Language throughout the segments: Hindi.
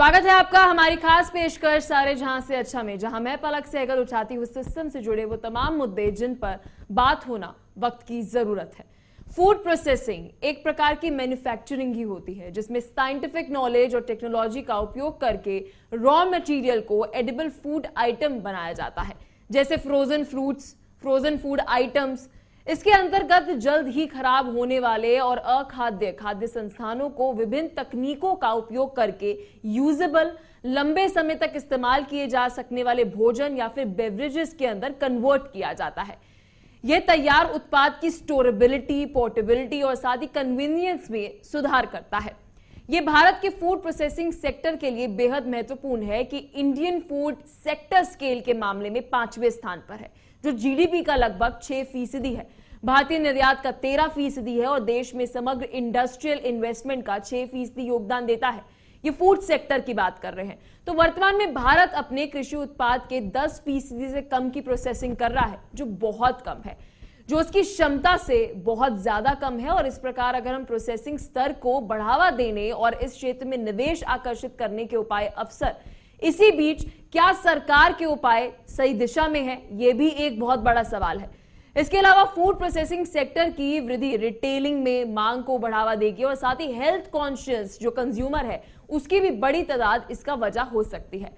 स्वागत है आपका हमारी खास पेशकश सारे जहां से अच्छा में, जहां मैं पलक सहगल उठाती हूँ सिस्टम से जुड़े वो तमाम मुद्दे जिन पर बात होना वक्त की जरूरत है। फूड प्रोसेसिंग एक प्रकार की मैन्युफैक्चरिंग ही होती है जिसमें साइंटिफिक नॉलेज और टेक्नोलॉजी का उपयोग करके रॉ मटेरियल को एडिबल फूड आइटम बनाया जाता है, जैसे frozen fruits, frozen food items. इसके अंतर्गत जल्द ही खराब होने वाले और अखाद्य खाद्य संस्थानों को विभिन्न तकनीकों का उपयोग करके यूजेबल, लंबे समय तक इस्तेमाल किए जा सकने वाले भोजन या फिर बेवरेजेस के अंदर कन्वर्ट किया जाता है। यह तैयार उत्पाद की स्टोरेबिलिटी, पोर्टेबिलिटी और साथ ही कन्वीनियंस में सुधार करता है। यह भारत के फूड प्रोसेसिंग सेक्टर के लिए बेहद महत्वपूर्ण है कि इंडियन फूड सेक्टर स्केल के मामले में 5वें स्थान पर है, जो जीडीपी का लगभग 6% है। भारतीय निर्यात का 13% है और देश में समग्र इंडस्ट्रियल इन्वेस्टमेंट का 6% योगदान देता है। ये फूड सेक्टर की बात कर रहे हैं। तो वर्तमान में भारत अपने कृषि उत्पाद के 10% से कम की प्रोसेसिंग कर रहा है, जो बहुत कम है, जो उसकी क्षमता से बहुत ज्यादा कम है। और इस प्रकार अगर हम प्रोसेसिंग स्तर को बढ़ावा देने और इस क्षेत्र में निवेश आकर्षित करने के उपाय अवसर, इसी बीच क्या सरकार के उपाय सही दिशा में है, यह भी एक बहुत बड़ा सवाल है। इसके अलावा फूड प्रोसेसिंग सेक्टर की वृद्धि रिटेलिंग में मांग को बढ़ावा देगी और साथ ही हेल्थ कॉन्शियस जो कंज्यूमर है उसकी भी बड़ी तादाद इसका वजह हो सकती है।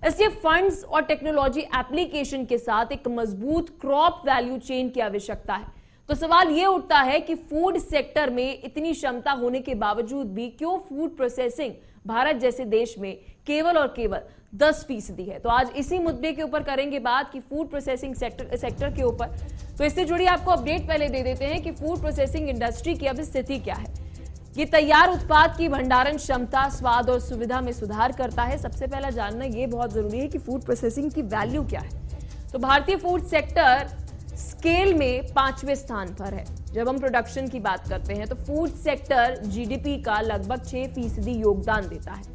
इसलिए फंड्स और टेक्नोलॉजी एप्लीकेशन के साथ एक मजबूत क्रॉप वैल्यू चेन की आवश्यकता है। तो सवाल यह उठता है कि फूड सेक्टर में इतनी क्षमता होने के बावजूद भी क्यों फूड प्रोसेसिंग भारत जैसे देश में केवल और केवल 10% है। तो आज इसी मुद्दे के ऊपर करेंगे बात कि फूड प्रोसेसिंग सेक्टर के ऊपर। तो इससे जुड़ी आपको अपडेट पहले दे देते हैं कि फूड प्रोसेसिंग इंडस्ट्री की अब स्थिति क्या है। ये तैयार उत्पाद की भंडारण क्षमता, स्वाद और सुविधा में सुधार करता है। सबसे पहला जानना यह बहुत जरूरी है कि फूड प्रोसेसिंग की वैल्यू क्या है। तो भारतीय फूड सेक्टर स्केल में 5वें स्थान पर है। जब हम प्रोडक्शन की बात करते हैं तो फूड सेक्टर जीडीपी का लगभग 6% योगदान देता है।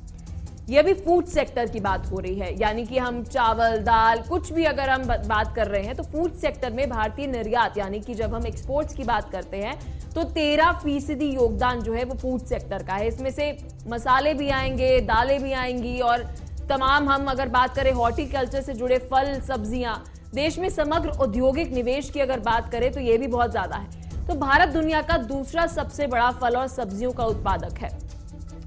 यह भी फूड सेक्टर की बात हो रही है, यानी कि हम चावल, दाल, कुछ भी अगर हम बात कर रहे हैं तो फूड सेक्टर में भारतीय निर्यात, यानी कि जब हम एक्सपोर्ट्स की बात करते हैं तो 13% योगदान जो है वो फूड सेक्टर का है। इसमें से मसाले भी आएंगे, दालें भी आएंगी और तमाम हम अगर बात करें हॉर्टिकल्चर से जुड़े फल, सब्जियां, देश में समग्र औद्योगिक निवेश की अगर बात करें तो यह भी बहुत ज्यादा है। तो भारत दुनिया का दूसरा सबसे बड़ा फल और सब्जियों का उत्पादक है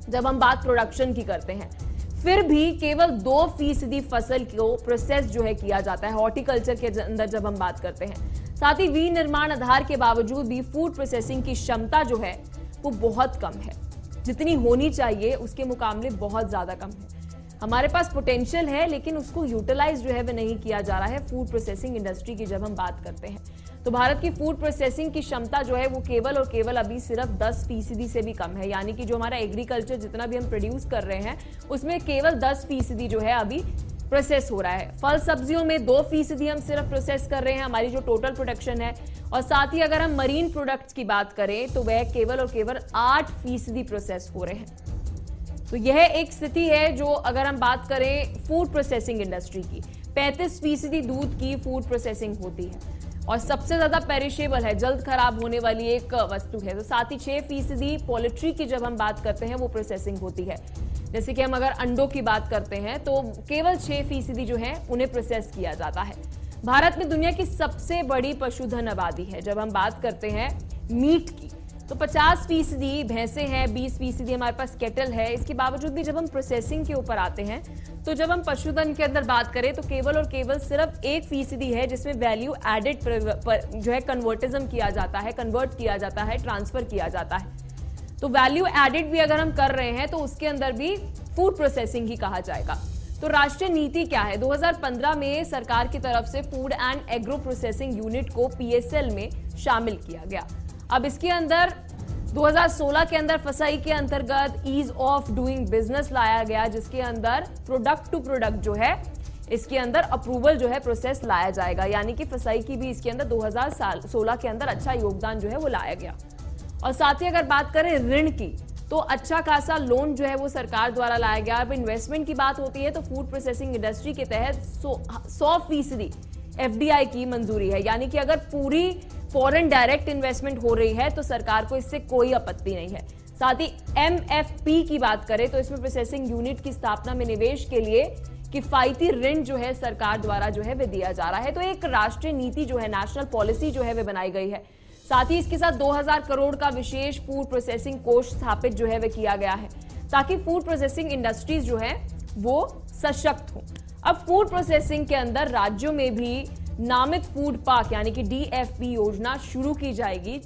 जब हम बात प्रोडक्शन की करते हैं। फिर भी केवल 2% फसल को प्रोसेस जो है किया जाता है हॉर्टिकल्चर के अंदर जब हम बात करते हैं। साथ ही विनिर्माण आधार के बावजूद भी फूड प्रोसेसिंग की क्षमता जो है वो बहुत कम है, जितनी होनी चाहिए उसके मुकाबले बहुत ज्यादा कम है। हमारे पास पोटेंशियल है लेकिन उसको यूटिलाइज जो है वह नहीं किया जा रहा है फूड प्रोसेसिंग इंडस्ट्री की जब हम बात करते हैं। तो भारत की फूड प्रोसेसिंग की क्षमता जो है वो केवल और केवल अभी सिर्फ 10% से भी कम है, यानी कि जो हमारा एग्रीकल्चर जितना भी हम प्रोड्यूस कर रहे हैं उसमें केवल 10% जो है अभी प्रोसेस हो रहा है। फल सब्जियों में 2% हम सिर्फ प्रोसेस कर रहे हैं, हमारी जो टोटल प्रोडक्शन है। और साथ ही अगर हम मरीन प्रोडक्ट्स की बात करें तो वह केवल और केवल 8% प्रोसेस हो रहे हैं। तो यह एक स्थिति है जो अगर हम बात करें फूड प्रोसेसिंग इंडस्ट्री की, 35% दूध की फूड प्रोसेसिंग होती है और सबसे ज्यादा पेरिशेबल है, जल्द खराब होने वाली एक वस्तु है। तो साथ ही 6% पोल्ट्री की जब हम बात करते हैं वो प्रोसेसिंग होती है। जैसे कि हम अगर अंडों की बात करते हैं तो केवल 6% जो है उन्हें प्रोसेस किया जाता है। भारत में दुनिया की सबसे बड़ी पशुधन आबादी है। जब हम बात करते हैं मीट की तो 50% भैंसे हैं, 20% हमारे पास कैटल है। इसके बावजूद भी जब हम प्रोसेसिंग के ऊपर आते हैं तो जब हम पशुधन के अंदर बात करें तो केवल और केवल सिर्फ 1% है जिसमें वैल्यू एडेड जो है कन्वर्टिज्म किया जाता है, कन्वर्ट किया जाता है, ट्रांसफर किया जाता है। तो वैल्यू एडेड भी अगर हम कर रहे हैं तो उसके अंदर भी फूड प्रोसेसिंग ही कहा जाएगा। तो राष्ट्रीय नीति क्या है? 2015 में सरकार की तरफ से food and agro processing unit को पीएसएल में शामिल किया गया। अब इसके अंदर 2016 के अंदर फसाई के अंतर्गत ईज ऑफ डूइंग बिजनेस लाया गया, जिसके अंदर प्रोडक्ट टू प्रोडक्ट जो है इसके अंदर अप्रूवल जो है प्रोसेस लाया जाएगा, यानी कि फसाई की भी इसके अंदर 2016 के अंदर अच्छा योगदान जो है वो लाया गया। और साथ ही अगर बात करें ऋण की तो अच्छा खासा लोन जो है वो सरकार द्वारा लाया गया। अब इन्वेस्टमेंट की बात होती है तो फूड प्रोसेसिंग इंडस्ट्री के तहत 100% एफडीआई की मंजूरी है, यानी कि अगर पूरी फॉरेन डायरेक्ट इन्वेस्टमेंट हो रही है तो सरकार को इससे कोई आपत्ति नहीं है। साथ ही MFP की बात करें तो इसमें प्रोसेसिंग यूनिट की स्थापना में निवेश के लिए किफायती ऋण जो है सरकार द्वारा जो है वे दिया जा रहा है। तो एक राष्ट्रीय नीति जो है, नेशनल पॉलिसी जो है वे बनाई गई है। साथ ही इसके साथ 2000 करोड़ का विशेष फूड प्रोसेसिंग कोष स्थापित जो है वे किया गया है ताकि फूड प्रोसेसिंग इंडस्ट्रीज जो है वो सशक्त हो। अब फूड प्रोसेसिंग के अंदर राज्यों में भी नामित फूड पार्क यानी कि DFP योजना शुरू की जाएगी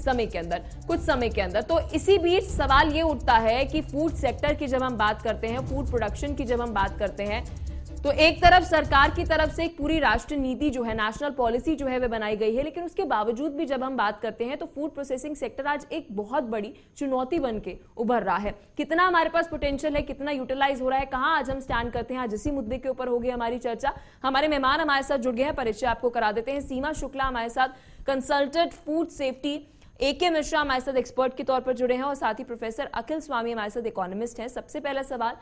समय के अंदर, कुछ समय के अंदर। तो इसी बीच सवाल ये उठता है कि फूड सेक्टर की जब हम बात करते हैं, फूड प्रोडक्शन की जब हम बात करते हैं, तो एक तरफ सरकार की तरफ से एक पूरी राष्ट्रीय नीति जो है, नेशनल पॉलिसी जो है वह बनाई गई है, लेकिन उसके बावजूद भी जब हम बात करते हैं तो फूड प्रोसेसिंग सेक्टर आज एक बहुत बड़ी चुनौती बन के उभर रहा है। कितना हमारे पास पोटेंशियल है, कितना यूटिलाइज हो रहा है, कहां आज हम स्टैंड करते हैं, आज इसी मुद्दे के ऊपर होगी हमारी चर्चा। हमारे मेहमान हमारे साथ जुड़ गए हैं, परिचय आपको करा देते हैं। सीमा शुक्ला हमारे साथ, consultant food safety, AK Mishra हमारे साथ एक्सपर्ट के तौर पर जुड़े हैं और साथ ही प्रोफेसर अखिल स्वामी हमारे साथ इकोनॉमिस्ट हैं। सबसे पहला सवाल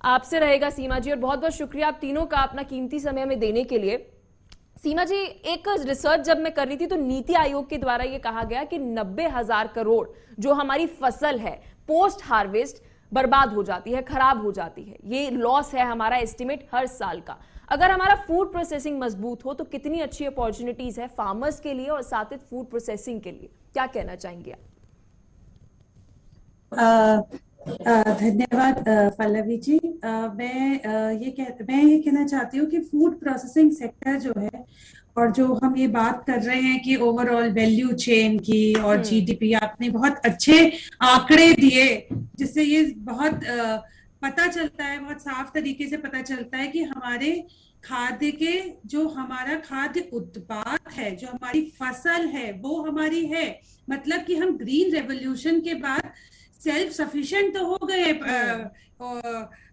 आपसे रहेगा सीमा जी, और बहुत बहुत शुक्रिया आप तीनों का अपना कीमती समय हमें देने के लिए। सीमा जी, एक रिसर्च जब मैं कर रही थी तो नीति आयोग के द्वारा यह कहा गया कि 90,000 करोड़ जो हमारी फसल है पोस्ट हार्वेस्ट बर्बाद हो जाती है, खराब हो जाती है। ये लॉस है हमारा एस्टिमेट हर साल का। अगर हमारा फूड प्रोसेसिंग मजबूत हो तो कितनी अच्छी अपॉर्चुनिटीज है फार्मर्स के लिए और साथ ही फूड प्रोसेसिंग के लिए, क्या कहना चाहेंगे आप? धन्यवाद पल्लवी जी। मैं ये कहना चाहती हूँ कि फूड प्रोसेसिंग सेक्टर जो है, और जो हम ये बात कर रहे हैं कि ओवरऑल वैल्यू चेन की और GDP, आपने बहुत अच्छे आंकड़े दिए जिससे ये बहुत पता चलता है, बहुत साफ तरीके से पता चलता है कि हमारे खाद्य के, जो हमारा खाद्य उत्पाद है, जो हमारी फसल है, वो हमारी है। मतलब कि हम ग्रीन रेवोल्यूशन के बाद सेल्फ सफिशिएंट तो हो गए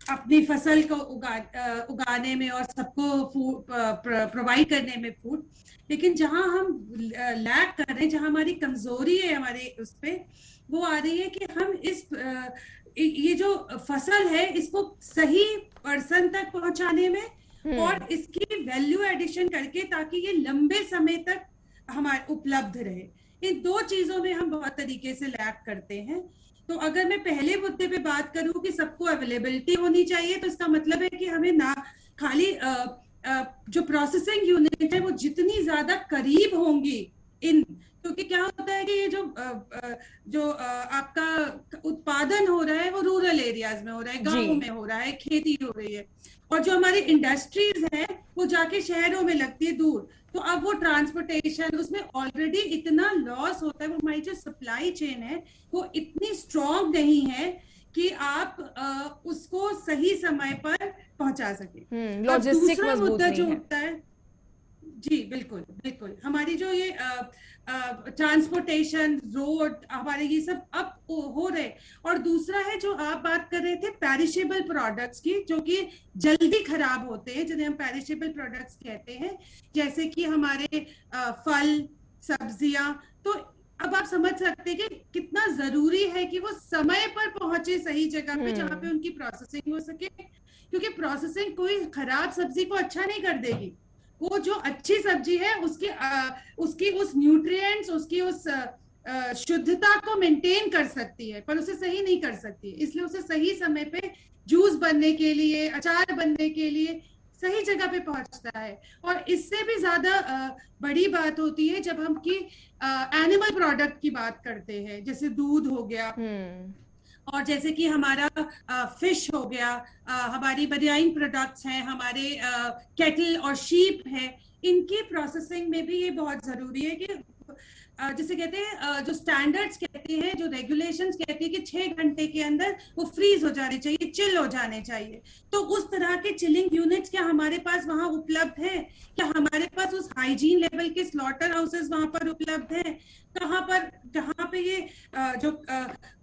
अपनी फसल को उगाने में और सबको फूड प्रोवाइड करने में फूड, लेकिन जहां हम लैक कर रहे हैं, जहां हमारी कमजोरी है हमारे उस पे, वो आ रही है कि हम ये जो फसल है इसको सही पर्सन तक पहुंचाने में और इसकी वैल्यू एडिशन करके ताकि ये लंबे समय तक हमारे उपलब्ध रहे। इन दो चीजों में हम बहुत तरीके से लैक करते हैं। तो अगर मैं पहले मुद्दे पे बात करूं कि सबको अवेलेबिलिटी होनी चाहिए, तो इसका मतलब है कि हमें ना खाली जो प्रोसेसिंग यूनिट है वो जितनी ज्यादा करीब होंगी इन, क्योंकि क्या होता है कि ये जो आपका उत्पादन हो रहा है वो रूरल एरियाज में हो रहा है, गांव में हो रहा है, खेती हो रही है, और जो हमारी इंडस्ट्रीज है वो जाके शहरों में लगती है दूर। तो अब वो ट्रांसपोर्टेशन, उसमें ऑलरेडी इतना लॉस होता है, वो हमारी जो सप्लाई चेन है वो इतनी स्ट्रॉन्ग नहीं है कि आप उसको सही समय पर पहुंचा सके। दूसरा मुद्दा जो होता है, जी बिल्कुल बिल्कुल, हमारी जो ये ट्रांसपोर्टेशन, रोड, हमारे ये सब अब हो रहे। और दूसरा है जो आप बात कर रहे थे पेरिशेबल प्रोडक्ट्स की, जो कि जल्दी खराब होते हैं, जिन्हें हम पेरिशेबल प्रोडक्ट्स कहते हैं, जैसे कि हमारे फल, सब्जियां। तो अब आप समझ सकते हैं कि कितना जरूरी है कि वो समय पर पहुंचे सही जगह पे जहां पे उनकी प्रोसेसिंग हो सके, क्योंकि प्रोसेसिंग कोई खराब सब्जी को अच्छा नहीं कर देगी। वो जो अच्छी सब्जी है उसकी उस न्यूट्रिएंट्स, उसकी उस शुद्धता को मेंटेन कर सकती है, पर उसे सही नहीं कर सकती। इसलिए उसे सही समय पे जूस बनने के लिए, अचार बनने के लिए सही जगह पे पहुंचता है। और इससे भी ज्यादा बड़ी बात होती है जब हम की एनिमल प्रोडक्ट की बात करते हैं, जैसे दूध हो गया, और जैसे कि हमारा फिश हो गया, हमारी मरीन प्रोडक्ट्स हैं, हमारे कैटल और शीप है, इनकी प्रोसेसिंग में भी ये बहुत जरूरी है कि जिसे कहते हैं, जो स्टैंडर्ड्स कहते हैं, जो रेगुलेशंस कहती है कि 6 घंटे के अंदर वो फ्रीज हो जाने चाहिए, चिल हो जाने चाहिए। तो उस तरह के चिलिंग यूनिट्स क्या हमारे पास वहां उपलब्ध है? क्या हमारे पास उस हाइजीन लेवल के स्लॉटर हाउसेस वहां पर उपलब्ध है? कहाँ पर, जहाँ पे ये जो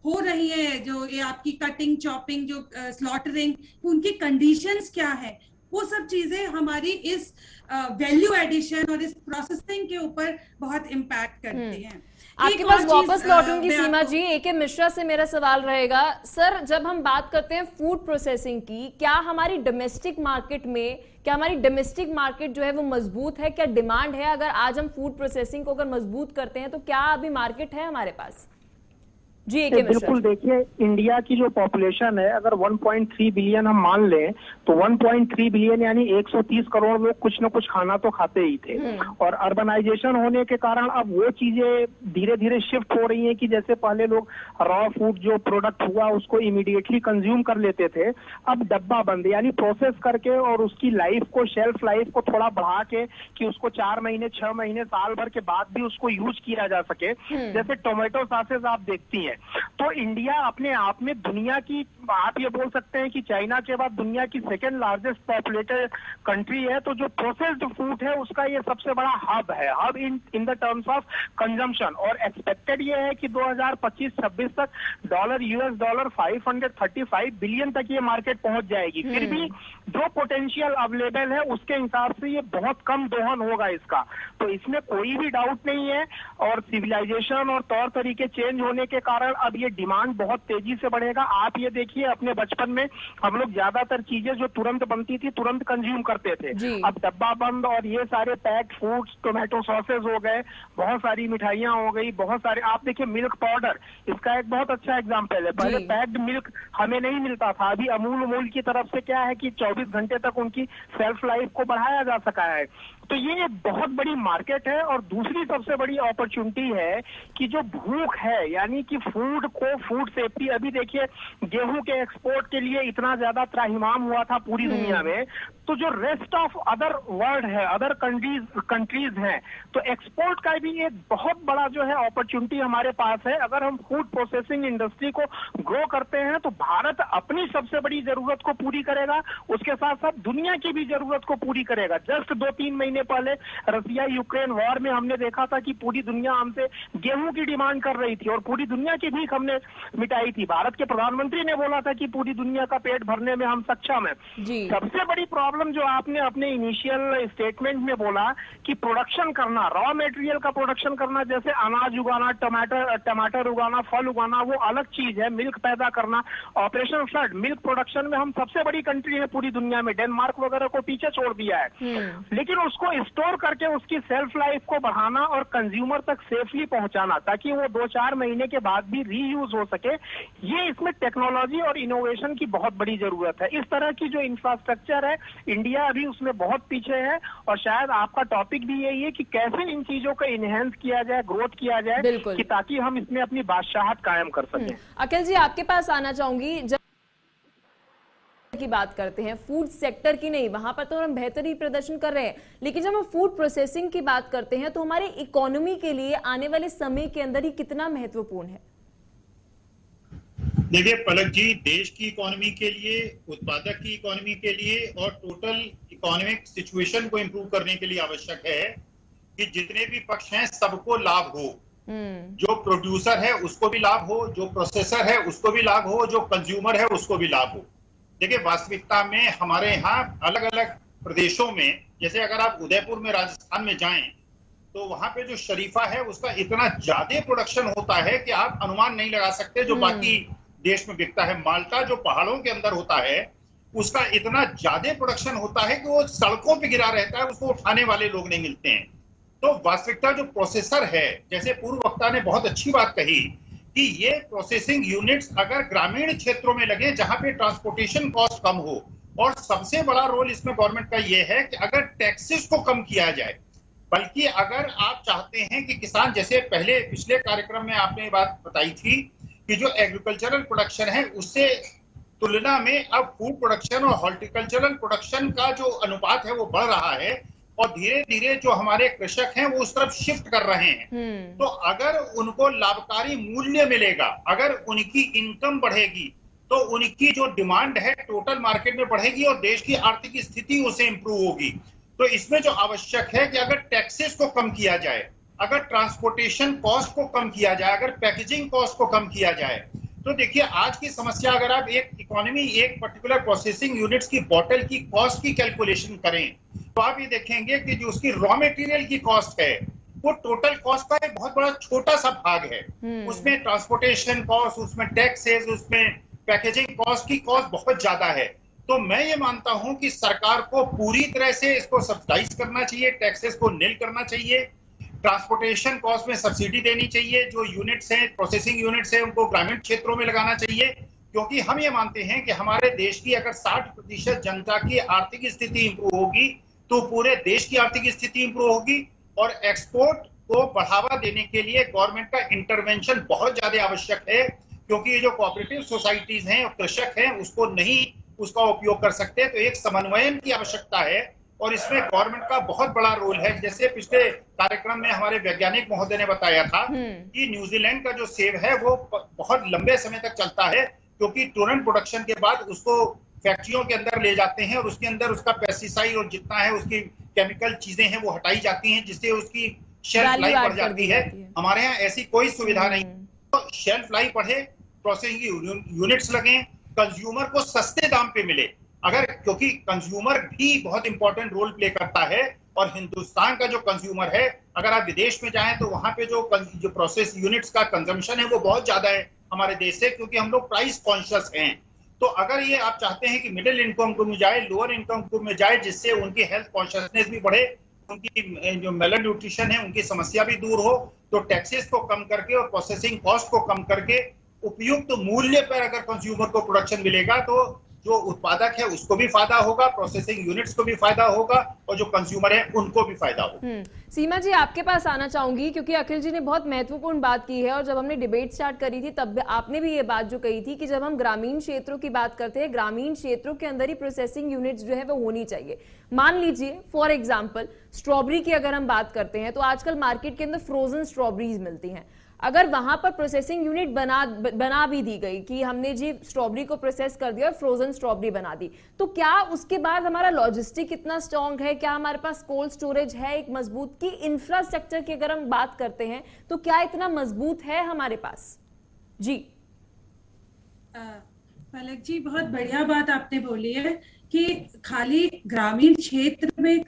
हो रही है, जो ये आपकी कटिंग, चॉपिंग, जो स्लॉटरिंग, उनकी कंडीशंस क्या है? वो सब चीजें हमारी इस वैल्यू एडिशन और इस प्रोसेसिंग के ऊपर बहुत इम्पैक्ट करती हैं। आपके पास वापस लौटूंगी सीमा जी। AK मिश्रा से मेरा सवाल रहेगा, सर जब हम बात करते हैं फूड प्रोसेसिंग की, क्या हमारी डोमेस्टिक मार्केट में, क्या हमारी डोमेस्टिक मार्केट जो है वो मजबूत है? क्या डिमांड है? अगर आज हम फूड प्रोसेसिंग को अगर मजबूत करते हैं तो क्या अभी मार्केट है हमारे पास? जी AK मिश्रा बिल्कुल, देखिए इंडिया की जो पॉपुलेशन है, अगर 1.3 बिलियन हम मान लें तो 1.3 बिलियन यानी 130 करोड़ लोग कुछ न कुछ खाना तो खाते ही थे। और अर्बनाइजेशन होने के कारण अब वो चीजें धीरे धीरे शिफ्ट हो रही हैं कि जैसे पहले लोग रॉ फूड जो प्रोडक्ट हुआ उसको इमीडिएटली कंज्यूम कर लेते थे, अब डब्बा बंद यानी प्रोसेस करके और उसकी लाइफ को, शेल्फ लाइफ को थोड़ा बढ़ा के कि उसको 4 महीने 6 महीने साल भर के बाद भी उसको यूज किया जा सके। जैसे टोमेटो सॉसेस आप देखती हैं, तो इंडिया अपने आप में दुनिया की, आप ये बोल सकते हैं कि चाइना के बाद दुनिया की सेकेंड लार्जेस्ट पॉपुलेटेड कंट्री है। तो जो प्रोसेस्ड फूड है उसका ये सबसे बड़ा हब है, hub in the terms of consumption. और एक्सपेक्टेड ये है कि 2025-26 तक $US$ 535 बिलियन तक ये मार्केट पहुंच जाएगी। फिर भी जो पोटेंशियल अवेलेबल है उसके हिसाब से ये बहुत कम दोहन होगा इसका, तो इसमें कोई भी डाउट नहीं है। और सिविलाइजेशन और तौर तरीके चेंज होने के कारण अब ये डिमांड बहुत तेजी से बढ़ेगा। आप ये देखिए, अपने बचपन में हम लोग ज्यादातर चीजें जो तुरंत बनती थी तुरंत कंज्यूम करते थे, अब डब्बा बंद और ये सारे पैक्ड फूड्स, टोमेटो सॉसेस हो गए, बहुत सारी मिठाइयां हो गई, बहुत सारे, आप देखिए मिल्क पाउडर, इसका एक बहुत अच्छा एग्जांपल है। पहले पैक्ड मिल्क हमें नहीं मिलता था, अभी अमूल की तरफ से क्या है कि 24 घंटे तक उनकी सेल्फ लाइफ को बढ़ाया जा सका है। तो ये एक बहुत बड़ी मार्केट है। और दूसरी सबसे बड़ी अपॉर्चुनिटी है कि जो भूख है, यानी कि फूड को, फूड सेफ्टी, अभी देखिए गेहूं के एक्सपोर्ट के लिए इतना ज्यादा त्राहिमाम हुआ था पूरी दुनिया में, तो जो रेस्ट ऑफ अदर वर्ल्ड है, अदर कंट्रीज हैं, तो एक्सपोर्ट का भी एक बहुत बड़ा जो है अपॉर्चुनिटी हमारे पास है। अगर हम फूड प्रोसेसिंग इंडस्ट्री को ग्रो करते हैं तो भारत अपनी सबसे बड़ी जरूरत को पूरी करेगा, उसके साथ साथ दुनिया की भी जरूरत को पूरी करेगा। जस्ट 2-3 महीने पहले रसिया यूक्रेन वॉर में हमने देखा था कि पूरी दुनिया हमसे गेहूं की डिमांड कर रही थी और पूरी दुनिया की भीख हमने मिटाई थी। भारत के प्रधानमंत्री ने बोला था कि पूरी दुनिया का पेट भरने में हम सक्षम हैं। सबसे बड़ी प्रॉब्लम जो आपने अपने इनिशियल स्टेटमेंट में बोला कि प्रोडक्शन करना, रॉ मटेरियल का प्रोडक्शन करना, जैसे अनाज उगाना, टमाटर उगाना, फल उगाना, वो अलग चीज है। मिल्क पैदा करना, ऑपरेशन फ्लड, मिल्क प्रोडक्शन में हम सबसे बड़ी कंट्री है पूरी दुनिया में, डेनमार्क वगैरह को पीछे छोड़ दिया है। लेकिन उसको स्टोर करके उसकी सेल्फ लाइफ को बढ़ाना और कंज्यूमर तक सेफली पहुंचाना ताकि वो 2-4 महीने के बाद भी रीयूज हो सके, ये इसमें टेक्नोलॉजी और इनोवेशन की बहुत बड़ी जरूरत है। इस तरह की जो इंफ्रास्ट्रक्चर है, इंडिया अभी उसमें बहुत पीछे है। और शायद आपका टॉपिक भी यही है कि कैसे इन चीजों को इनहेंस किया जाए, ग्रोथ किया जाए, कि ताकि हम इसमें अपनी बादशाहत कायम कर सकें। अखिल जी, आपके पास आना चाहूंगी। जब की बात करते हैं, फूड सेक्टर की नहीं, वहां पर तो हम बेहतरीन प्रदर्शन कर रहे हैं, लेकिन जब हम फूड प्रोसेसिंग की बात करते हैं तो हमारी इकोनॉमी के लिए आने वाले समय के अंदर ही कितना महत्वपूर्ण है? देखिए पलक जी, देश की इकोनॉमी के लिए, उत्पादक की इकोनॉमी के लिए और टोटल इकोनॉमिक सिचुएशन को इंप्रूव करने के लिए आवश्यक है कि जितने भी पक्ष हैं सबको लाभ हो। जो प्रोड्यूसर है उसको भी लाभ हो, जो प्रोसेसर है उसको भी लाभ हो, जो कंज्यूमर है उसको भी लाभ हो। देखिए वास्तविकता में हमारे यहाँ अलग अलग प्रदेशों में, जैसे अगर आप उदयपुर में राजस्थान में जाएं तो वहां पे जो शरीफा है उसका इतना ज्यादा प्रोडक्शन होता है कि आप अनुमान नहीं लगा सकते जो बाकी देश में बिकता है। माल्टा जो पहाड़ों के अंदर होता है उसका इतना ज्यादा प्रोडक्शन होता है कि वो सड़कों पे गिरा रहता है, उसको उठाने वाले लोग नहीं मिलते हैं। तो वास्तविकता जो प्रोसेसर है, जैसे पूर्व वक्ता ने बहुत अच्छी बात कही कि ये प्रोसेसिंग यूनिट्स अगर ग्रामीण क्षेत्रों में लगे जहां पे ट्रांसपोर्टेशन कॉस्ट कम हो, और सबसे बड़ा रोल इसमें गवर्नमेंट का ये है कि अगर टैक्सेस को कम किया जाए, बल्कि अगर आप चाहते हैं कि किसान, जैसे पहले पिछले कार्यक्रम में आपने ये बात बताई थी कि जो एग्रीकल्चरल प्रोडक्शन है उससे तुलना में अब फूड प्रोडक्शन और हॉर्टिकल्चरल प्रोडक्शन का जो अनुपात है वो बढ़ रहा है और धीरे धीरे जो हमारे कृषक हैं वो उस तरफ शिफ्ट कर रहे हैं। तो अगर उनको लाभकारी मूल्य मिलेगा, अगर उनकी इनकम बढ़ेगी, तो उनकी जो डिमांड है टोटल मार्केट में बढ़ेगी और देश की आर्थिक स्थिति उससे इंप्रूव होगी। तो इसमें जो आवश्यक है कि अगर टैक्सेस को कम किया जाए, अगर ट्रांसपोर्टेशन कॉस्ट को कम किया जाए, अगर पैकेजिंग कॉस्ट को कम किया जाए, तो देखिए आज की समस्या, अगर आप एक इकोनॉमी, एक पर्टिकुलर प्रोसेसिंग यूनिट्स की बॉटल की कॉस्ट की कैलकुलेशन करें तो आप ये देखेंगे कि जो उसकी रॉ मटेरियल की कॉस्ट है वो टोटल कॉस्ट का एक बहुत बड़ा छोटा सा भाग है। उसमें ट्रांसपोर्टेशन कॉस्ट, उसमें टैक्सेस, उसमें पैकेजिंग कॉस्ट की कॉस्ट बहुत ज्यादा है। तो मैं ये मानता हूं कि सरकार को पूरी तरह से इसको सब्सिडाइज करना चाहिए, टैक्सेस को नील करना चाहिए, ट्रांसपोर्टेशन कॉस्ट में सब्सिडी देनी चाहिए, जो यूनिट्स हैं, प्रोसेसिंग यूनिट्स हैं, उनको ग्रामीण क्षेत्रों में लगाना चाहिए, क्योंकि हम ये मानते हैं कि हमारे देश की अगर 60% जनता की आर्थिक स्थिति इंप्रूव होगी तो पूरे देश की आर्थिक स्थिति इंप्रूव होगी। और एक्सपोर्ट को बढ़ावा देने के लिए गवर्नमेंट का इंटरवेंशन बहुत ज्यादा आवश्यक है, क्योंकि ये जो कोऑपरेटिव सोसाइटीज हैं और कृषक हैं उसको नहीं उसका उपयोग कर सकते, तो एक समन्वयन की आवश्यकता है और इसमें गवर्नमेंट का बहुत बड़ा रोल है। जैसे पिछले कार्यक्रम में हमारे वैज्ञानिक महोदय ने बताया था कि न्यूजीलैंड का जो सेब है वो बहुत लंबे समय तक चलता है, क्योंकि टोरेंट प्रोडक्शन के बाद उसको फैक्ट्रियों के अंदर ले जाते हैं और उसके अंदर उसका पेस्टिसाइड और जितना है उसकी केमिकल चीजें हैं वो हटाई जाती हैं, जिससे उसकी शेल्फ लाइफ बढ़ जाती है। हमारे यहाँ ऐसी कोई सुविधा नहीं, तो शेल्फ लाइफ बढ़े, प्रोसेसिंग यूनिट्स लगे, कंज्यूमर को सस्ते दाम पे मिले, अगर, क्योंकि कंज्यूमर भी बहुत इंपॉर्टेंट रोल प्ले करता है। और हिंदुस्तान का जो कंज्यूमर है, अगर आप विदेश में जाएं तो वहां पे जो प्रोसेस यूनिट्स का कंजम्पशन है वो बहुत ज्यादा है हमारे देश से, क्योंकि हम लोग प्राइस कॉन्शियस हैं। तो अगर ये आप चाहते हैं कि मिडिल इनकम ग्रुप में जाए, लोअर इनकम ग्रुप में जाए, जिससे उनकी हेल्थ कॉन्शियसनेस भी बढ़े, उनकी जो मेल न्यूट्रिशन है उनकी समस्या भी दूर हो, तो टैक्सेस को कम करके और प्रोसेसिंग कॉस्ट को कम करके उपयुक्त मूल्य पर अगर कंज्यूमर को प्रोडक्शन मिलेगा तो जो उत्पादक है उसको भी फायदा होगा, प्रोसेसिंग यूनिट्स को भी फायदा होगा और जो कंज्यूमर है उनको भी फायदा होगा। सीमा जी, आपके पास आना चाहूंगी, क्योंकि अखिल जी ने बहुत महत्वपूर्ण बात की है और जब हमने डिबेट स्टार्ट करी थी तब आपने भी ये बात जो कही थी कि जब हम ग्रामीण क्षेत्रों की बात करते हैं, ग्रामीण क्षेत्रों के अंदर ही प्रोसेसिंग यूनिट्स जो है वो होनी चाहिए। मान लीजिए फॉर एग्जाम्पल स्ट्रॉबेरी की अगर हम बात करते हैं तो आजकल मार्केट के अंदर फ्रोजन स्ट्रॉबेरीज मिलती हैं, अगर वहां पर प्रोसेसिंग यूनिट बना भी दी गई कि हमने जी स्ट्रॉबेरी को प्रोसेस कर दिया और फ्रोजन स्ट्रॉबेरी बना दी, तो क्या उसके बाद हमारा लॉजिस्टिक इतना स्ट्रांग है, क्या हमारे पास कोल्ड स्टोरेज है एक मजबूत की, इंफ्रास्ट्रक्चर की अगर हम बात करते हैं तो क्या इतना मजबूत है हमारे पास? जी पलक जी, बहुत बढ़िया बात आपने बोली है कि खाली ग्रामीण क्षेत्र में,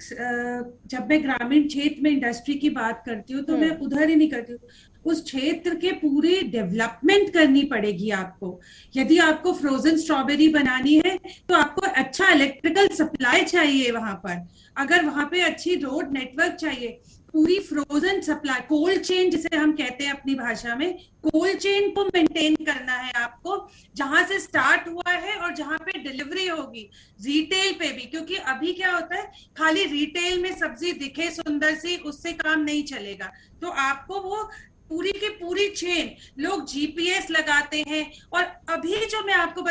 जब मैं ग्रामीण क्षेत्र में इंडस्ट्री की बात करती हूँ तो मैं उधर ही नहीं करती हूँ, उस क्षेत्र के पूरी डेवलपमेंट करनी पड़ेगी आपको। यदि आपको फ्रोजन स्ट्रॉबेरी बनानी है तो आपको अच्छा इलेक्ट्रिकल सप्लाई चाहिए वहां पर, अगर वहां पे अच्छी रोड नेटवर्क चाहिए, पूरी फ्रोजन सप्लाई, कोल्ड चेन जिसे हम कहते हैं अपनी भाषा में, कोल्ड चेन को मेंटेन करना है आपको, जहां से स्टार्ट हुआ है और जहां पे डिलीवरी होगी, रिटेल पे भी, क्योंकि अभी क्या होता है खाली रिटेल में सब्जी दिखे सुंदर सी उससे काम नहीं चलेगा, तो आपको वो पूरी की पूरी चेन, लोग जीपीएस लगाते हैं। और अभी जो मैं आपको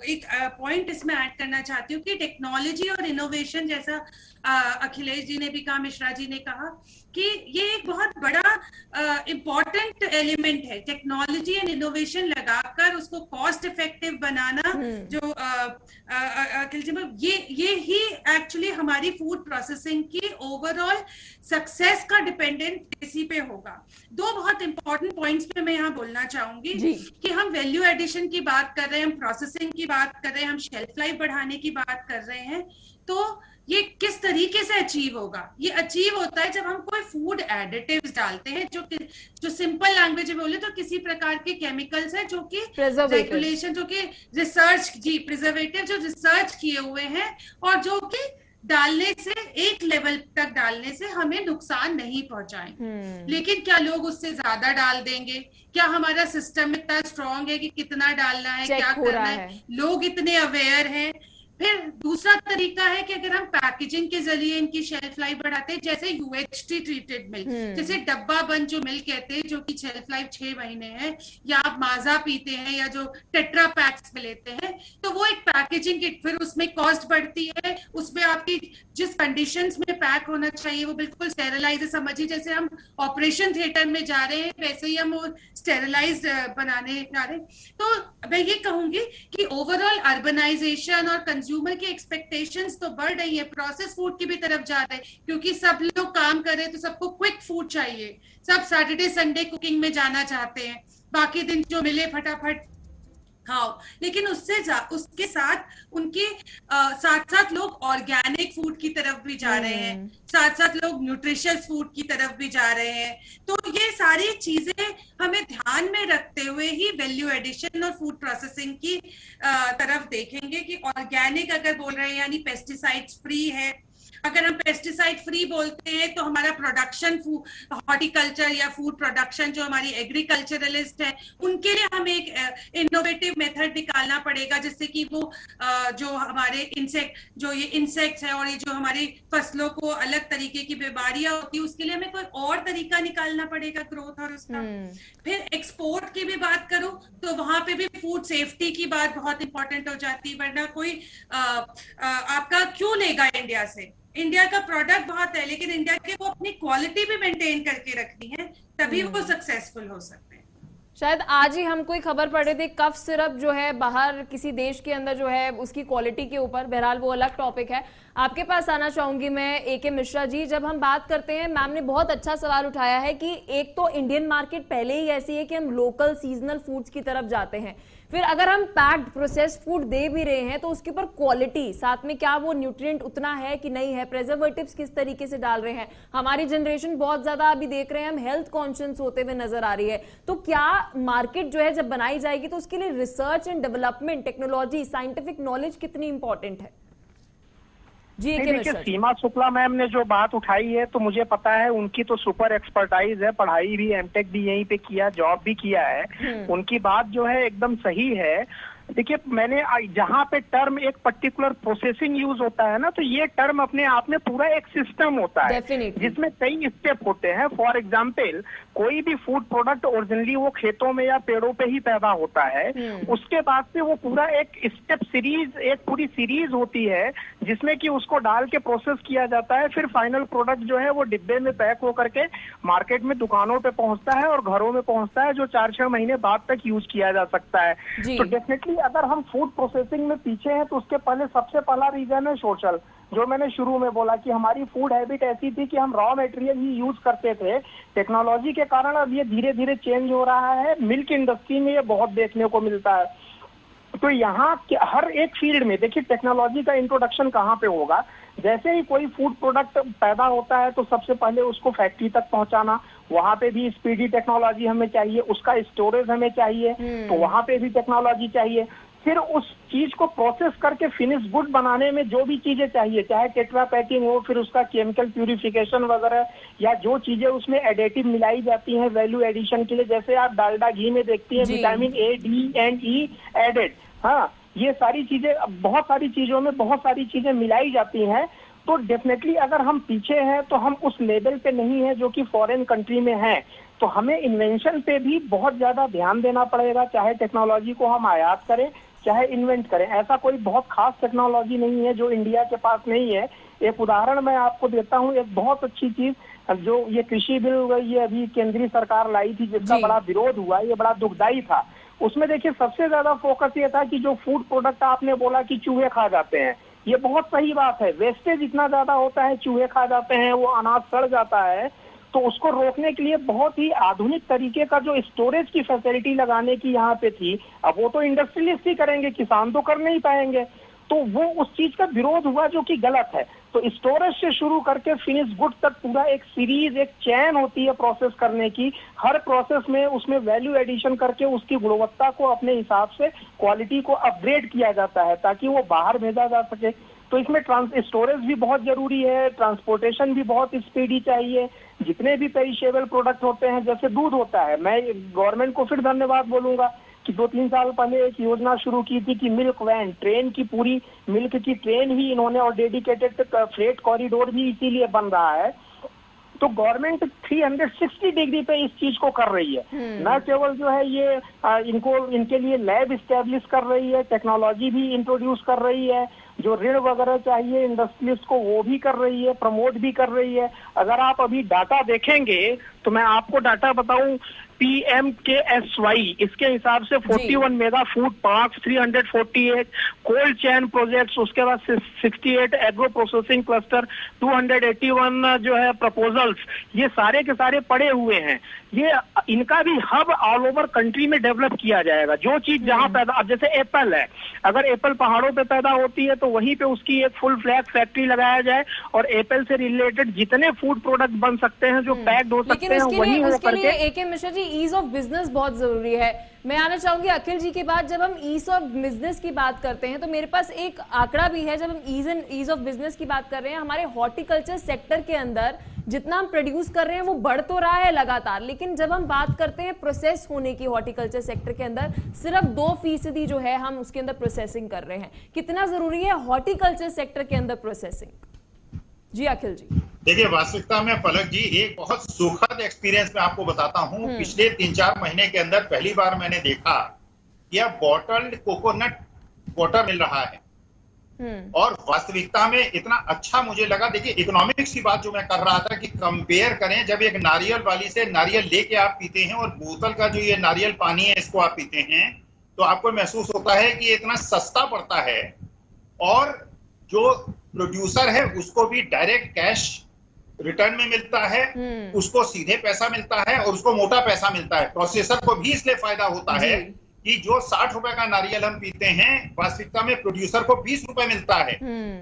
एक पॉइंट इसमें ऐड करना चाहती हूँ कि टेक्नोलॉजी और इनोवेशन, जैसा अखिलेश जी ने भी कहा, मिश्रा जी ने कहा कि ये एक बहुत बड़ा इम्पोर्टेंट एलिमेंट है, टेक्नोलॉजी एंड इनोवेशन लगाकर उसको कॉस्ट इफेक्टिव बनाना, जो अखिल जी, ये ही एक्चुअली हमारी फूड प्रोसेसिंग की ओवरऑल सक्सेस का डिपेंडेंट इसी पे होगा। दो बहुत इंपॉर्टेंट पॉइंट्स पे मैं यहाँ बोलना चाहूंगी कि हम वैल्यू एडिशन की बात कर रहे हैं, हम प्रोसेसिंग की बात कर रहे हैं, हम शेल्फ लाइफ बढ़ाने की बात कर रहे हैं, तो ये किस तरीके से अचीव होगा? ये अचीव होता है जब हम कोई फूड एडिटिव्स डालते हैं, जो सिंपल लैंग्वेज में बोले तो किसी प्रकार के केमिकल्स है जो कि रेगुलेशन, जो कि रिसर्च, जी प्रिजर्वेटिव जो रिसर्च किए हुए हैं और जो कि डालने से, एक लेवल तक डालने से हमें नुकसान नहीं पहुंचाए। लेकिन क्या लोग उससे ज्यादा डाल देंगे? क्या हमारा सिस्टम इतना स्ट्रांग है कि कितना डालना है, क्या करना है? लोग इतने अवेयर हैं? फिर दूसरा तरीका है कि अगर हम पैकेजिंग के जरिए इनकी शेल्फ लाइफ बढ़ाते हैं, जैसे यूएचटी ट्रीटेड मिल्क, जैसे डब्बा बंद जो मिल्क कहते हैं, जो कि शेल्फ लाइफ 6 महीने है, या आप माजा पीते हैं या जो टेट्रा पैक्स में लेते हैं, तो वो एक पैकेजिंग किट, फिर उसमें कॉस्ट बढ़ती है, उसमें आपकी जिस कंडीशंस में पैक होना चाहिए वो बिल्कुल स्टेरिलाइज है। समझिए जैसे हम ऑपरेशन थिएटर में जा रहे हैं वैसे ही हम वो स्टेरिलाइज्ड बनाने जा रहे हैं। तो मैं ये कहूंगी कि ओवरऑल अर्बनाइजेशन और कंज्यूमर की एक्सपेक्टेशंस तो बढ़ रही है, प्रोसेस फूड की भी तरफ जा रहे हैं, क्योंकि सब लोग काम कर रहे हैं तो सबको क्विक फूड चाहिए, सब सैटरडे संडे कुकिंग में जाना चाहते हैं, बाकी दिन जो मिले फटाफट खाओ। लेकिन उसके साथ उनकी साथ लोग ऑर्गेनिक फूड की तरफ भी जा रहे हैं, साथ लोग न्यूट्रिशियस फूड की तरफ भी जा रहे हैं। तो ये सारी चीजें हमें ध्यान में रखते हुए ही वैल्यू एडिशन और फूड प्रोसेसिंग की तरफ देखेंगे कि ऑर्गेनिक अगर बोल रहे हैं यानी पेस्टिसाइड्स फ्री है, अगर हम पेस्टिसाइड फ्री बोलते हैं तो हमारा प्रोडक्शन हॉर्टिकल्चर या फूड प्रोडक्शन जो हमारी एग्रीकल्चरलिस्ट है उनके लिए हमें एक इनोवेटिव मेथड निकालना पड़ेगा, जिससे कि वो जो हमारे इंसेक्ट्स है और ये जो हमारी फसलों को अलग तरीके की बीमारियां होती है उसके लिए हमें कोई और तरीका निकालना पड़ेगा ग्रोथ और उसका। फिर एक्सपोर्ट की भी बात करूं तो वहां पे भी फूड सेफ्टी की बात बहुत इंपॉर्टेंट हो जाती है, वरना कोई आपका क्यों लेगा इंडिया से। इंडिया का प्रोडक्ट बहुत है लेकिन इंडिया के को अपनी क्वालिटी भी मेंटेन करके रखनी है, तभी वो सक्सेसफुल हो सकते हैं। शायद आज ही हम कोई खबर पढ़ रहे थे, कफ सिरप जो है बाहर किसी देश के अंदर जो है उसकी क्वालिटी के ऊपर, बहरहाल वो अलग टॉपिक है। आपके पास आना चाहूंगी मैं AK मिश्रा जी। जब हम बात करते हैं, मैम ने बहुत अच्छा सवाल उठाया है कि एक तो इंडियन मार्केट पहले ही ऐसी है कि हम लोकल सीजनल फूड्स की तरफ जाते हैं, फिर अगर हम पैक्ड प्रोसेस्ड फूड दे भी रहे हैं तो उसके ऊपर क्वालिटी, साथ में क्या वो न्यूट्रिएंट उतना है कि नहीं है, प्रिजर्वेटिव्स किस तरीके से डाल रहे हैं। हमारी जनरेशन बहुत ज्यादा अभी देख रहे हैं हम हेल्थ कॉन्शियस होते हुए नजर आ रही है, तो क्या मार्केट जो है जब बनाई जाएगी तो उसके लिए research and development, technology, scientific knowledge कितनी इंपॉर्टेंट है? जी देखिए, सीमा शुक्ला मैम ने जो बात उठाई है तो मुझे पता है उनकी तो सुपर एक्सपर्टाइज है, पढ़ाई भी एमटेक भी यहीं पे किया, जॉब भी किया है। उनकी बात जो है एकदम सही है। देखिए, मैंने जहाँ पे टर्म एक पर्टिकुलर प्रोसेसिंग यूज होता है ना, तो ये टर्म अपने आप में पूरा एक सिस्टम होता है जिसमें कई स्टेप होते हैं। फॉर एग्जाम्पल, कोई भी फूड प्रोडक्ट ओरिजिनली वो खेतों में या पेड़ों पे ही पैदा होता है, उसके बाद से वो पूरा एक स्टेप सीरीज, एक पूरी सीरीज होती है जिसमें कि उसको डाल के प्रोसेस किया जाता है। फिर फाइनल प्रोडक्ट जो है वो डिब्बे में पैक होकर के मार्केट में दुकानों पे पहुंचता है और घरों में पहुंचता है, जो 4-6 महीने बाद तक यूज किया जा सकता है। तो डेफिनेटली अगर हम फूड प्रोसेसिंग में पीछे हैं तो उसके पहले सबसे पहला रीजन है सोशल, जो मैंने शुरू में बोला कि हमारी फूड हैबिट ऐसी थी कि हम रॉ मटेरियल ही यूज करते थे। टेक्नोलॉजी के कारण अब ये धीरे धीरे चेंज हो रहा है। मिल्क इंडस्ट्री में ये बहुत देखने को मिलता है। तो यहाँ हर एक फील्ड में देखिए टेक्नोलॉजी का इंट्रोडक्शन कहाँ पे होगा। जैसे ही कोई फूड प्रोडक्ट पैदा होता है तो सबसे पहले उसको फैक्ट्री तक पहुंचाना, वहां पे भी स्पीडी टेक्नोलॉजी हमें चाहिए, उसका स्टोरेज हमें चाहिए, तो वहां पे भी टेक्नोलॉजी चाहिए। फिर उस चीज को प्रोसेस करके फिनिश गुड बनाने में जो भी चीजें चाहिए, चाहे टेट्रा पैकिंग हो, फिर उसका केमिकल प्यूरिफिकेशन वगैरह, या जो चीजें उसमें एडिटिव मिलाई जाती हैं वैल्यू एडिशन के लिए, जैसे आप डालडा घी में देखती हैं vitamin A, D and E added, हाँ, ये सारी चीजें, बहुत सारी चीजों में बहुत सारी चीजें मिलाई जाती हैं। तो डेफिनेटली अगर हम पीछे हैं तो हम उस लेवल पे नहीं है जो कि फॉरेन कंट्री में है। तो हमें इन्वेंशन पे भी बहुत ज्यादा ध्यान देना पड़ेगा, चाहे टेक्नोलॉजी को हम आयात करें चाहे इन्वेंट करें। ऐसा कोई बहुत खास टेक्नोलॉजी नहीं है जो इंडिया के पास नहीं है। एक उदाहरण मैं आपको देता हूँ, एक बहुत अच्छी चीज जो ये कृषि बिल ये अभी केंद्रीय सरकार लाई थी जिसका बड़ा विरोध हुआ, ये बड़ा दुखदायी था। उसमें देखिए सबसे ज्यादा फोकस ये था कि जो फूड प्रोडक्ट आपने बोला कि चूहे खा जाते हैं, ये बहुत सही बात है। वेस्टेज इतना ज्यादा होता है, चूहे खा जाते हैं, वो अनाज सड़ जाता है। तो उसको रोकने के लिए बहुत ही आधुनिक तरीके का जो स्टोरेज की फैसिलिटी लगाने की यहाँ पे थी, अब वो तो इंडस्ट्रियलिस्ट ही करेंगे, किसान तो कर नहीं पाएंगे। तो वो उस चीज का विरोध हुआ जो कि गलत है। तो स्टोरेज से शुरू करके फिनिश गुड तक पूरा एक सीरीज, एक चैन होती है प्रोसेस करने की। हर प्रोसेस में उसमें वैल्यू एडिशन करके उसकी गुणवत्ता को अपने हिसाब से, क्वालिटी को अपग्रेड किया जाता है ताकि वो बाहर भेजा जा सके। तो इसमें स्टोरेज भी बहुत जरूरी है, ट्रांसपोर्टेशन भी बहुत स्पीडी चाहिए। जितने भी पेरिशेबल प्रोडक्ट होते हैं, जैसे दूध होता है, मैं गवर्नमेंट को फिर धन्यवाद बोलूंगा कि 2-3 साल पहले एक योजना शुरू की थी कि मिल्क वैन, ट्रेन की पूरी मिल्क की ट्रेन ही इन्होंने, और डेडिकेटेड फ्रेट कॉरिडोर भी इसीलिए बन रहा है। तो गवर्नमेंट 360 डिग्री पे इस चीज को कर रही है। न केवल जो है ये इनके लिए लैब इस्टेब्लिश कर रही है, टेक्नोलॉजी भी इंट्रोड्यूस कर रही है, जो ऋण वगैरह चाहिए इंडस्ट्रियलिस्ट को वो भी कर रही है, प्रमोट भी कर रही है। अगर आप अभी डाटा देखेंगे तो मैं आपको डाटा बताऊं, PMKSY इसके हिसाब से 41 mega food parks, 348 cold chain projects, उसके बाद 68 एग्रो प्रोसेसिंग क्लस्टर, 281 जो है प्रपोजल्स, ये सारे के सारे पड़े हुए हैं। ये इनका भी हब ऑल ओवर कंट्री में डेवलप किया जाएगा। जो चीज जहां पैदा, अब जैसे एप्पल है, अगर एप्पल पहाड़ों पे पैदा होती है तो वहीं पे उसकी एक फुल फ्लैग फैक्ट्री लगाया जाए और एप्पल से रिलेटेड जितने फूड प्रोडक्ट बन सकते हैं जो पैक्ड हो सकते हैं वही हो करके। AK Mishra ji, ease of business बहुत जरूरी है। मैं आना चाहूंगी अखिल जी के बाद, जब हम ईज ऑफ बिजनेस की बात करते हैं तो मेरे पास एक आंकड़ा भी है। जब हम ईज ऑफ बिजनेस की बात कर रहे हैं, हमारे हॉर्टिकल्चर सेक्टर के अंदर जितना हम प्रोड्यूस कर रहे हैं वो बढ़ तो रहा है लगातार, लेकिन जब हम बात करते हैं प्रोसेस होने की हॉर्टिकल्चर सेक्टर के अंदर, सिर्फ 2% जो है हम उसके अंदर प्रोसेसिंग कर रहे हैं। कितना जरूरी है हॉर्टिकल्चर सेक्टर के अंदर प्रोसेसिंग? जी अखिल जी। देखिए, वास्तविकता में पलक जी एक बहुत सुखद एक्सपीरियंस मैं आपको बताता हूं। पिछले 3-4 महीने के अंदर पहली बार मैंने देखा कि अब बॉटल्ड कोकोनट वाटर मिल रहा है और वास्तविकता में इतना अच्छा मुझे लगा। देखिए, इकोनॉमिक्स की बात जो मैं कर रहा था कि कंपेयर करें, जब एक नारियल वाली से नारियल लेके आप पीते हैं और बोतल का जो ये नारियल पानी है इसको आप पीते हैं, तो आपको महसूस होता है कि इतना सस्ता पड़ता है और जो प्रोड्यूसर है उसको भी डायरेक्ट कैश रिटर्न में मिलता है, उसको सीधे पैसा मिलता है और उसको मोटा पैसा मिलता है। प्रोसेसर को भी इसलिए फायदा होता है कि जो 60 रुपए का नारियल हम पीते हैं, वास्तविकता में प्रोड्यूसर को 20 रुपए मिलता है।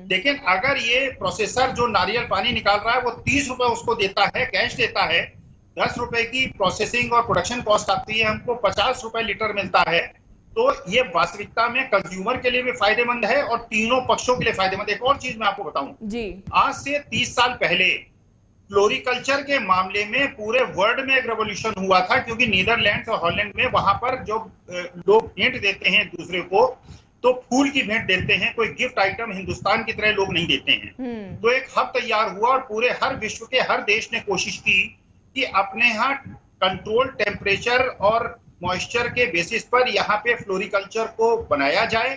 लेकिन अगर ये प्रोसेसर जो नारियल पानी निकाल रहा है वो 30 रुपए उसको देता है, कैश देता है, 10 रुपए की प्रोसेसिंग और प्रोडक्शन कॉस्ट आती है, हमको 50 रुपए लीटर मिलता है। तो ये वास्तविकता में कंज्यूमर के लिए भी फायदेमंद है और तीनों पक्षों के लिए फायदेमंद। एक और चीज मैं आपको बताऊं जी, आज से 30 साल पहले फ्लोरिकल्चर के मामले में पूरे वर्ल्ड में एक रेवोल्यूशन हुआ था, क्योंकि नीदरलैंड्स और हॉलैंड में वहां पर जो लोग भेंट देते हैं एक दूसरे को, तो फूल की भेंट देते हैं, कोई गिफ्ट आइटम हिंदुस्तान की तरह लोग नहीं देते हैं। तो एक हब तैयार हुआ और पूरे हर विश्व के हर देश ने कोशिश की कि अपने यहाँ कंट्रोल टेम्परेचर और मॉइस्चर के बेसिस पर यहाँ पे फ्लोरिकल्चर को बनाया जाए।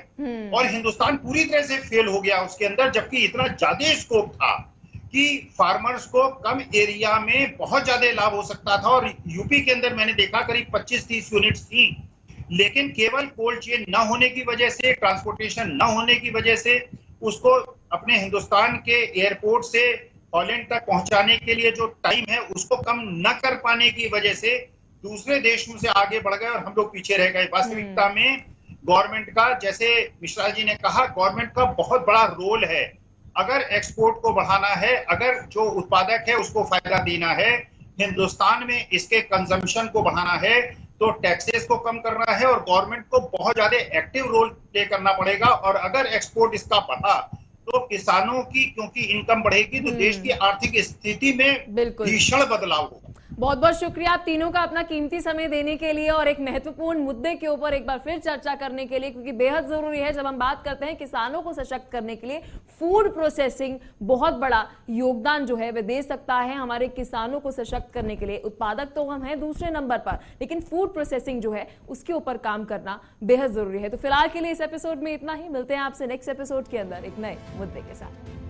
और हिंदुस्तान पूरी तरह से फेल हो गया उसके अंदर, जबकि इतना ज्यादा स्कोप था कि फार्मर्स को कम एरिया में बहुत ज्यादा लाभ हो सकता था। और यूपी के अंदर मैंने देखा करीब 25-30 यूनिट्स थी, लेकिन केवल कोल्ड चेन न होने की वजह से, ट्रांसपोर्टेशन न होने की वजह से, उसको अपने हिंदुस्तान के एयरपोर्ट से हॉलैंड तक पहुंचाने के लिए जो टाइम है उसको कम न कर पाने की वजह से दूसरे देशों से आगे बढ़ गए और हम लोग पीछे रह गए। वास्तविकता में गवर्नमेंट का, जैसे मिश्रा जी ने कहा, गवर्नमेंट का बहुत बड़ा रोल है। अगर एक्सपोर्ट को बढ़ाना है, अगर जो उत्पादक है उसको फायदा देना है, हिंदुस्तान में इसके कंजम्पशन को बढ़ाना है, तो टैक्सेस को कम करना है और गवर्नमेंट को बहुत ज्यादा एक्टिव रोल प्ले करना पड़ेगा। और अगर एक्सपोर्ट इसका बढ़ा तो किसानों की, क्योंकि इनकम बढ़ेगी तो देश की आर्थिक स्थिति में भीषण बदलाव होगा। बहुत बहुत शुक्रिया आप तीनों का अपना कीमती समय देने के लिए और एक महत्वपूर्ण मुद्दे के ऊपर एक बार फिर चर्चा करने के लिए, क्योंकि बेहद जरूरी है जब हम बात करते हैं किसानों को सशक्त करने के लिए। फूड प्रोसेसिंग बहुत बड़ा योगदान जो है वह दे सकता है हमारे किसानों को सशक्त करने के लिए। उत्पादक तो हम हैं दूसरे नंबर पर, लेकिन फूड प्रोसेसिंग जो है उसके ऊपर काम करना बेहद जरूरी है। तो फिलहाल के लिए इस एपिसोड में इतना ही। मिलते हैं आपसे नेक्स्ट एपिसोड के अंदर एक नए मुद्दे के साथ।